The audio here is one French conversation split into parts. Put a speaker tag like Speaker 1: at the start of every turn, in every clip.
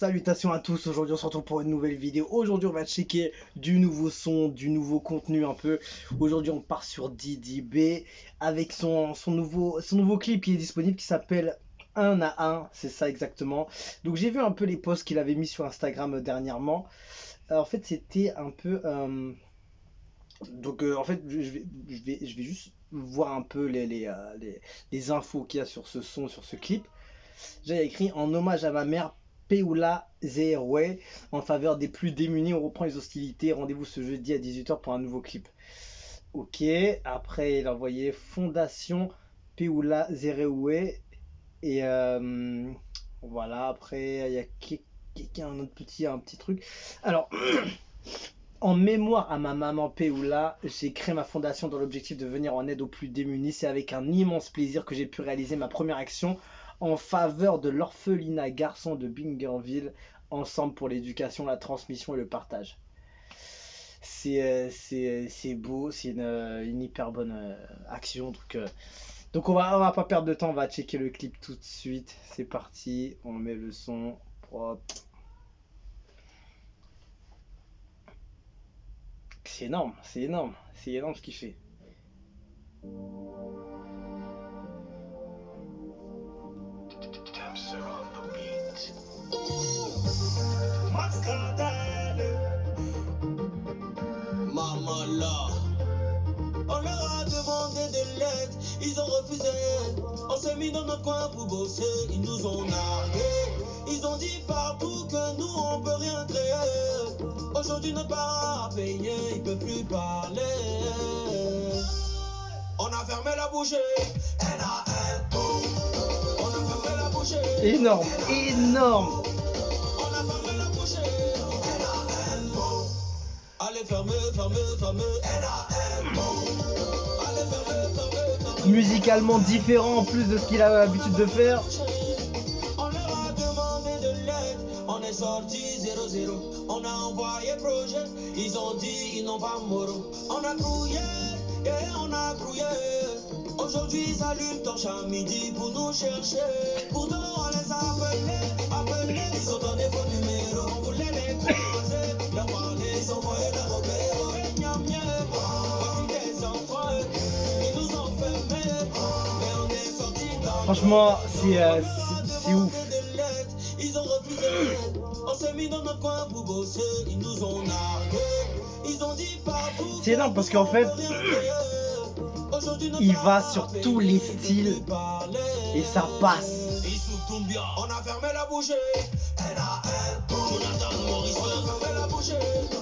Speaker 1: Salutations à tous, aujourd'hui on se retrouve pour une nouvelle vidéo. Aujourd'hui on va checker du nouveau son, du nouveau contenu un peu. Aujourd'hui on part sur Didi B avec son nouveau clip qui est disponible qui s'appelle 1 à 1, c'est ça exactement. Donc j'ai vu un peu les posts qu'il avait mis sur Instagram dernièrement. En fait c'était un peu... en fait je vais juste voir un peu les infos qu'il y a sur ce son, sur ce clip. J'ai écrit en hommage à ma mère Peoula Zeroué en faveur des plus démunis. On reprend les hostilités. Rendez-vous ce jeudi à 18 h pour un nouveau clip. Ok. Après, il a envoyé Fondation Peoula Zeroué. Et voilà. Après, il y a quelqu'un, un petit truc. Alors. En mémoire à ma maman Peoula, j'ai créé ma fondation dans l'objectif de venir en aide aux plus démunis. C'est avec un immense plaisir que j'ai pu réaliser ma première action en faveur de l'orphelinat garçon de Bingerville, ensemble pour l'éducation, la transmission et le partage. C'est beau, c'est une hyper bonne action. Donc on va pas perdre de temps, on va checker le clip tout de suite. C'est parti, on met le son propre. C'est énorme, c'est énorme, c'est énorme ce qu'il fait.
Speaker 2: Maman là, on leur a demandé de l'aide, ils ont refusé. On s'est mis dans notre coin pour bosser, ils nous ont nargués. Ils ont dit partout que nous on peut rien créer. Aujourd'hui notre parent a payé, il peut plus parler. On a fermé la boucherie, on a fermé la boucherie.
Speaker 1: Énorme, énorme.
Speaker 2: On a fermé la boucherie. Allez fermer, fermer, fermer. Allez fermer, fermer, fermer.
Speaker 1: Musicalement différent en plus de ce qu'il a l'habitude de faire.
Speaker 2: On leur a demandé de l'aide, on est sorti 0-0. On a envoyé projet, ils ont dit ils n'ont pas moro. On a grouillé, et on a grouillé. Aujourd'hui ils allument torche à midi pour nous chercher. Pourtant on les a appelés, ils ont donné vos numéros. On voulait les croiser, leur parler, ils ont envoyé leur repère. Voici des enfants, ils nous ont fermés, mais on est sorti dans.
Speaker 1: Franchement, c'est ouf.
Speaker 2: Ils ont refusé, on s'est mis dans notre coin pour bosser, ils nous ont nargués, ils ont dit partout.
Speaker 1: C'est énorme parce qu'en fait, il va sur tous les styles et ça passe.
Speaker 2: On a fermé la boucherie, Jonathan Maurice, on a fermé la boucherie, on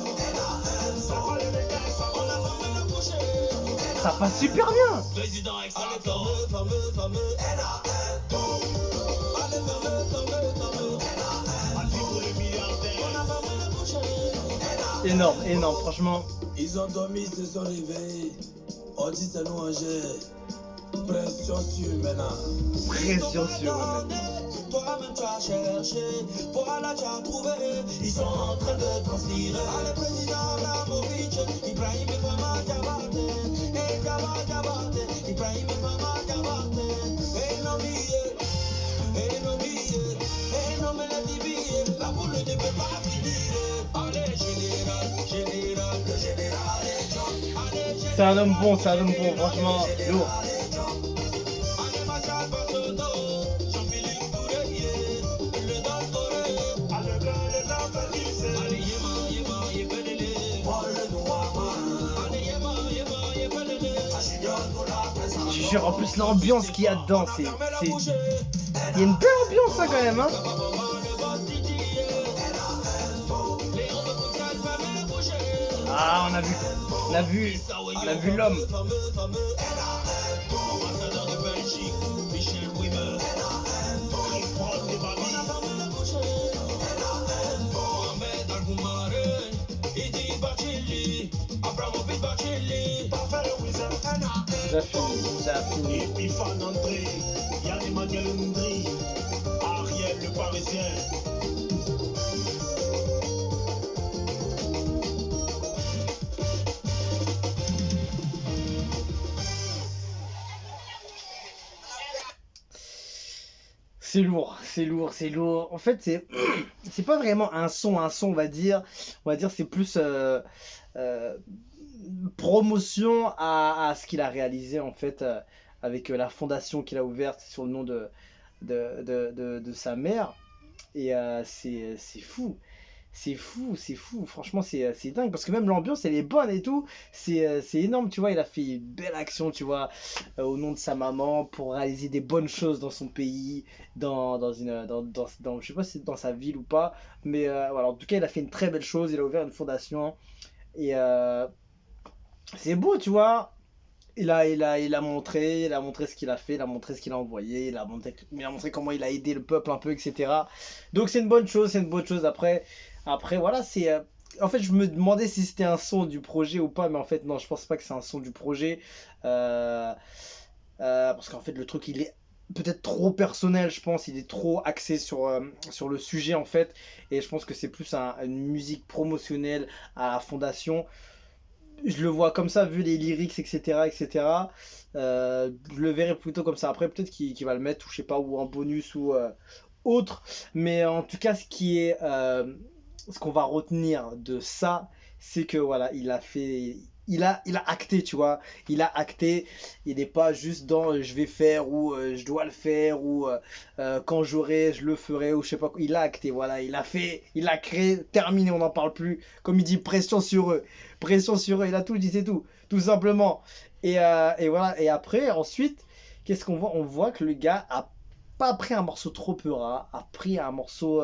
Speaker 2: a fermé la boucherie.
Speaker 1: Ça passe super bien.
Speaker 2: Président Excellent, fermé, fermé, allez fermé, fermé, fermé. On a fermé la boucherie.
Speaker 1: Énorme, énorme, franchement.
Speaker 2: Ils ont dormi, ils se sont réveillés. On dit c'est nous en jet. Pression sur maintenant.
Speaker 1: Pression sur eux.
Speaker 2: Toi-même tu as cherché, voilà tu as trouvé. Ils sont en train de transcrire. Allez président Abramovic, Ibrahim Fama Diabate, et Diabate, Ibrahim Fama Diabate, et Nomiye, et Nomiye, et Nomeladibiye, la boule ne peut pas finir. Allez général, le général est John. Allez général.
Speaker 1: C'est un homme bon, franchement, lourd. Je suis sûr, en plus l'ambiance qu'il y a dedans, il y a une belle ambiance ça quand même, hein. Ah, on a vu l'homme. Ça a fini.
Speaker 2: Epiphane André, Yann Emmanuel Ndri, Ariel le Parisien.
Speaker 1: C'est lourd, c'est lourd, c'est lourd. En fait, c'est pas vraiment un son, on va dire c'est plus euh, promotion à ce qu'il a réalisé en fait avec la fondation qu'il a ouverte sur le nom de sa mère. Et c'est fou. C'est fou, c'est fou. Franchement, c'est dingue. Parce que même l'ambiance, elle est bonne et tout. C'est énorme, tu vois. Il a fait une belle action, tu vois, au nom de sa maman pour réaliser des bonnes choses dans son pays, je sais pas si c'est dans sa ville ou pas. Mais voilà, en tout cas, il a fait une très belle chose. Il a ouvert une fondation. Et c'est beau, tu vois. Il a montré ce qu'il a fait, il a montré ce qu'il a envoyé, il a montré comment il a aidé le peuple un peu, etc. Donc c'est une bonne chose, c'est une bonne chose. Après voilà, en fait, je me demandais si c'était un son du projet ou pas, mais en fait, non, je pense pas que c'est un son du projet. Euh, Parce qu'en fait, le truc, il est peut-être trop personnel, je pense. Il est trop axé sur le sujet, en fait. Et je pense que c'est plus une musique promotionnelle à la fondation. Je le vois comme ça, vu les lyrics, etc., etc. Je le verrai plutôt comme ça. Après, peut-être qu'il va le mettre, ou je sais pas, ou en bonus ou autre. Mais en tout cas, ce qu'on va retenir de ça, c'est que voilà, il a acté, tu vois. Il a acté. Il n'est pas juste dans je vais faire ou je dois le faire ou quand j'aurai, je le ferai ou je sais pas quoi. Il a acté, voilà. Il a fait, il a créé, terminé, on n'en parle plus. Comme il dit, pression sur eux. Pression sur eux. Il a tout dit, c'est tout. Tout simplement. Et voilà. Et après, ensuite, qu'est-ce qu'on voit? On voit que le gars a pas pris un morceau trop peura, a pris un morceau.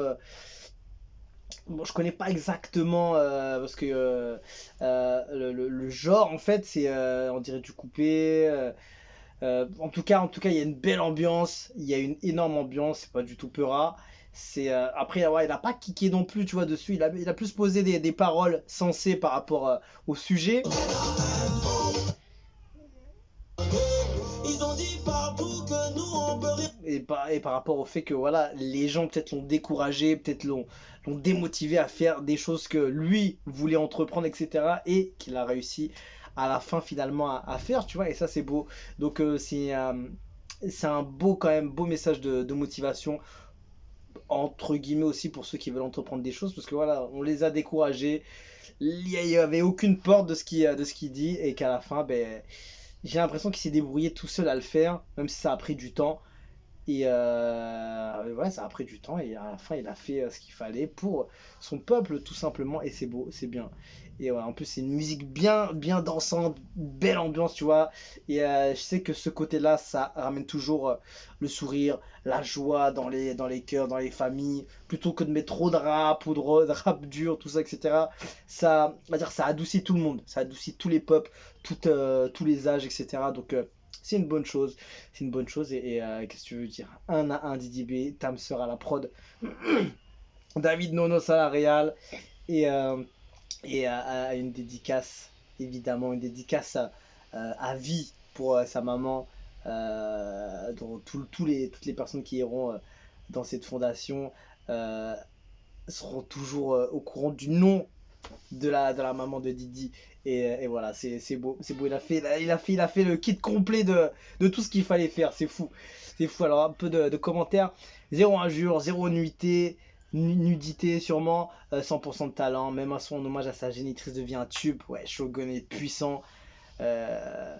Speaker 1: Bon, je connais pas exactement parce que le genre en fait c'est on dirait du coupé. En tout cas, il y a une belle ambiance, il y a une énorme ambiance, c'est pas du tout peura. Après ouais, il a pas kické non plus, tu vois dessus. Il a plus posé des paroles sensées par rapport au sujet.
Speaker 2: Ils ont dit partout que nous on peut rien.
Speaker 1: Et par rapport au fait que voilà, les gens peut-être l'ont découragé, peut-être l'ont démotivé à faire des choses que lui voulait entreprendre, etc. Et qu'il a réussi à la fin finalement à faire, tu vois, et ça c'est beau. Donc c'est un beau quand même, beau message de motivation, entre guillemets aussi pour ceux qui veulent entreprendre des choses, parce que voilà, on les a découragés, il n'y avait aucune porte de ce qu'il dit, et qu'à la fin, ben, j'ai l'impression qu'il s'est débrouillé tout seul à le faire, même si ça a pris du temps. Et ouais, ça a pris du temps et à la fin, il a fait ce qu'il fallait pour son peuple, tout simplement. Et c'est beau, c'est bien. Et ouais, en plus, c'est une musique bien, bien dansante, belle ambiance, tu vois. Et je sais que ce côté-là, ça ramène toujours le sourire, la joie dans les cœurs, dans les familles. Plutôt que de mettre trop de rap ou de rap dur, tout ça, etc. Ça, on va dire, ça adoucit tout le monde. Ça adoucit tous les peuples, tous les âges, etc. Donc, c'est une bonne chose. C'est une bonne chose. Et qu'est-ce que tu veux dire? Un à un Didi B, Tam sera à la prod, David Nonos à la réal. Et une dédicace, évidemment, une dédicace à vie pour sa maman, dont toutes les personnes qui iront dans cette fondation euh, seront toujours au courant du nom de la maman de Didi. Et voilà, c'est beau, c'est beau. Il a fait le kit complet de tout ce qu'il fallait faire. C'est fou, c'est fou. Alors un peu de commentaires. Zéro injure, zéro nuité, nudité sûrement, 100% de talent. Même un son en hommage à sa génitrice devient un tube. Ouais, Shogun est puissant. Euh,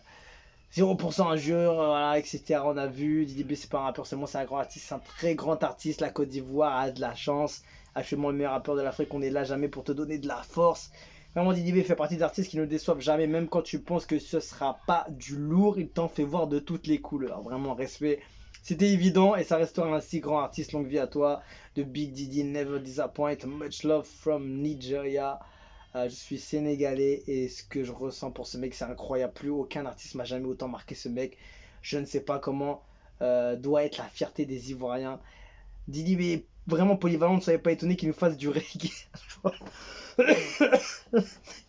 Speaker 1: 0% injure, voilà, etc. On a vu, Didi B c'est pas un rappeur seulement, c'est un grand artiste, c'est un très grand artiste. La Côte d'Ivoire a de la chance. Actuellement le meilleur rappeur de l'Afrique, on est là jamais pour te donner de la force. Vraiment, Didi B fait partie d'artistes qui ne déçoivent jamais, même quand tu penses que ce sera pas du lourd, il t'en fait voir de toutes les couleurs. Vraiment, respect. C'était évident et ça restera un si grand artiste. Longue vie à toi. De Big Didi, never disappoint. Much love from Nigeria. Je suis sénégalais et ce que je ressens pour ce mec, c'est incroyable. Plus aucun artiste m'a jamais autant marqué ce mec. Je ne sais pas comment doit être la fierté des Ivoiriens. Didi B est vraiment polyvalent, ne soyez pas étonné qu'il nous fasse du reggae.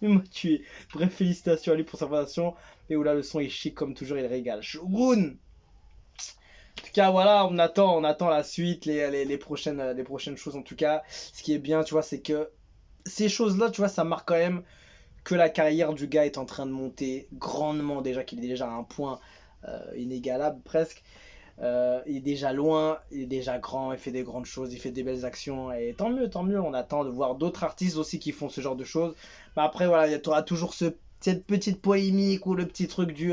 Speaker 1: Il m'a tué. Bref, félicitations à lui pour sa formation. Et où là, le son est chic comme toujours, il régale. Shogun! En tout cas, voilà, on attend la suite, les prochaines choses en tout cas. Ce qui est bien, tu vois, c'est que ces choses-là, tu vois, ça marque quand même que la carrière du gars est en train de monter grandement déjà, qu'il est déjà à un point inégalable presque. Il est déjà loin, il est déjà grand, il fait des grandes choses, il fait des belles actions. Et tant mieux, on attend de voir d'autres artistes aussi qui font ce genre de choses. Mais après, voilà, tu auras toujours cette petite polémique ou le petit truc du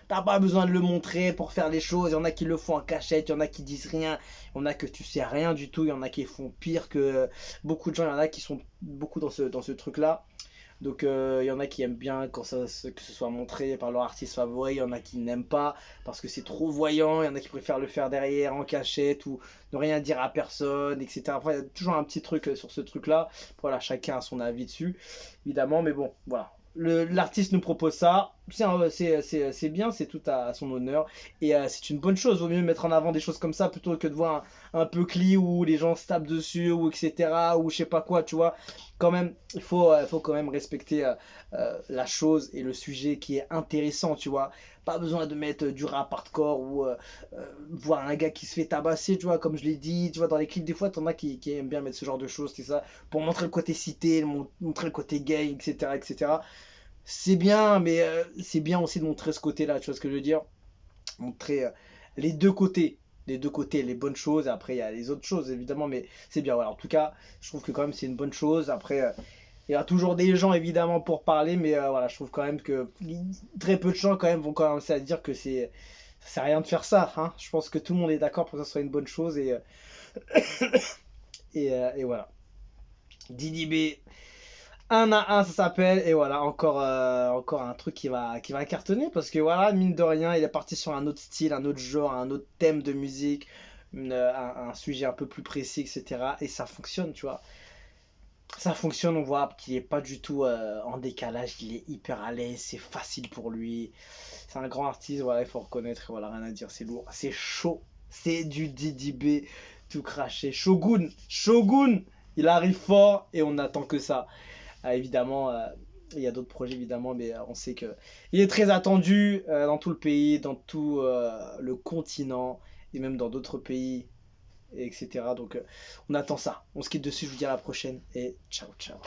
Speaker 1: t'as pas besoin de le montrer pour faire les choses. Il y en a qui le font en cachette, il y en a qui disent rien, il y en a que tu sais rien du tout, il y en a qui font pire que beaucoup de gens, il y en a qui sont beaucoup dans ce truc-là. Donc il y en a qui aiment bien que ce soit montré par leur artiste favori, il y en a qui n'aiment pas parce que c'est trop voyant, il y en a qui préfèrent le faire derrière en cachette ou ne rien dire à personne, etc. Enfin, il y a toujours un petit truc sur ce truc-là. Voilà, chacun a son avis dessus, évidemment, mais bon, voilà. L'artiste nous propose ça, c'est bien, c'est tout à son honneur et c'est une bonne chose. Vaut mieux mettre en avant des choses comme ça plutôt que de voir un peu cli où les gens se tapent dessus ou etc. ou je sais pas quoi, tu vois. Quand même, faut quand même respecter la chose et le sujet qui est intéressant, tu vois. Pas besoin de mettre du rap hardcore ou voir un gars qui se fait tabasser, tu vois, comme je l'ai dit, tu vois, dans les clips, des fois, t'en as qui aiment bien mettre ce genre de choses, c'est ça, pour montrer le côté cité, montrer le côté gay, etc., etc. C'est bien, mais c'est bien aussi de montrer ce côté-là, tu vois ce que je veux dire? Montrer les deux côtés. Les deux côtés, les bonnes choses, et après il y a les autres choses évidemment, mais c'est bien. Voilà. En tout cas, je trouve que quand même c'est une bonne chose. Après, il y a toujours des gens évidemment pour parler, mais voilà, je trouve quand même que très peu de gens quand même vont commencer à dire que ça sert à rien de faire ça. Hein. Je pense que tout le monde est d'accord pour que ça soit une bonne chose et voilà. Didi B, un à un, ça s'appelle. Et voilà, encore un truc qui va cartonner. Parce que voilà, mine de rien, il est parti sur un autre style, un autre genre, un autre thème de musique, un sujet un peu plus précis, etc. Et ça fonctionne, tu vois. Ça fonctionne, on voit qu'il est pas du tout en décalage, il est hyper à l'aise, c'est facile pour lui. C'est un grand artiste, voilà, il faut reconnaître, voilà, rien à dire, c'est lourd, c'est chaud, c'est du Didi B, tout craché. Shogun, il arrive fort et on n'attend que ça. Évidemment, il y a d'autres projets évidemment, mais on sait que il est très attendu dans tout le pays, dans tout le continent et même dans d'autres pays, etc. Donc on attend ça. On se quitte dessus, je vous dis à la prochaine et ciao ciao.